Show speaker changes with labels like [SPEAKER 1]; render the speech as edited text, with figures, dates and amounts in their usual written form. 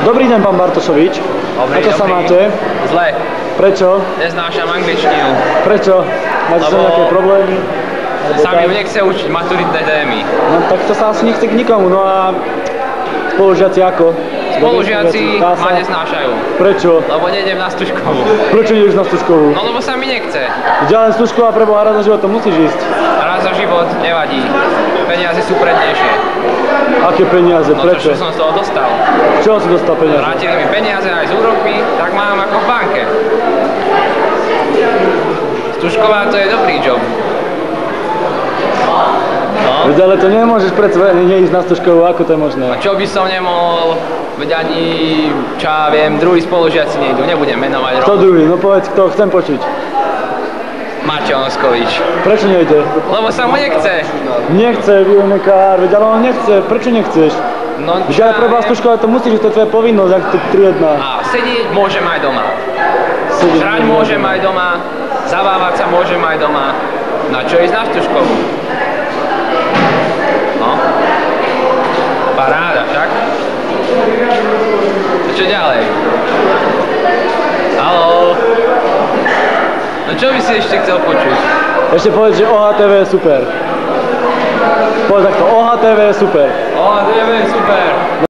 [SPEAKER 1] Dobrý deň, pán Bartošovič. Ako sa máte?
[SPEAKER 2] Zle.
[SPEAKER 1] Prečo?
[SPEAKER 2] Neznášam angličtinu.
[SPEAKER 1] Prečo? Máte sa nejaké problémy?
[SPEAKER 2] Sa mi nechce učiť maturitné témy.
[SPEAKER 1] No tak to sa asi nechce k nikomu, no a spolužiaci ako?
[SPEAKER 2] Spolužiaci ma neznášajú.
[SPEAKER 1] Prečo?
[SPEAKER 2] Lebo nejdem na Stužkovú.
[SPEAKER 1] Prečo nejdeš na Stužkovú?
[SPEAKER 2] No lebo sa mi nechce.
[SPEAKER 1] Ďalej Stužková preboha, raz za život to musíš ísť.
[SPEAKER 2] Raz za život nevadí. Peniaze sú prednejšie.
[SPEAKER 1] Aké peniaze?
[SPEAKER 2] No
[SPEAKER 1] Prečo?
[SPEAKER 2] to, čo som z toho dostal.
[SPEAKER 1] Čo si dostal peniaze?
[SPEAKER 2] Vrátili mi peniaze aj s úrokmi, tak mám ako v banke. Stužková to je dobrý job. No.
[SPEAKER 1] Veď ale to nemôžeš predsa neísť na Stužkovú, ako to je možné?
[SPEAKER 2] A čo by som nemohol, veď ani, čo ja viem, druhí spolužiaci nejdu, nebudem menovať.
[SPEAKER 1] Kto druhý? No povedz, kto, chcem počuť.
[SPEAKER 2] Maťo Onoskovič.
[SPEAKER 1] Prečo nejde?
[SPEAKER 2] Lebo sa mu nechce.
[SPEAKER 1] Nechce, výunikár, veď ale on nechce, prečo nechceš?
[SPEAKER 2] No,
[SPEAKER 1] Veď ale pre vás Stužková to musíš, to je tvoja povinnosť, ak to triedna.
[SPEAKER 2] A sedieť môžem aj doma. Žrať môžem aj doma, zabávať sa môžem aj doma. Na čo ísť na Stužkovú? No. Paráda, však? A čo ďalej? Haló? No čo by si ešte chcel počuť?
[SPEAKER 1] Ešte povedz, že OHTV je super. Povedz takto, OHTV je super.
[SPEAKER 2] OHTV je super.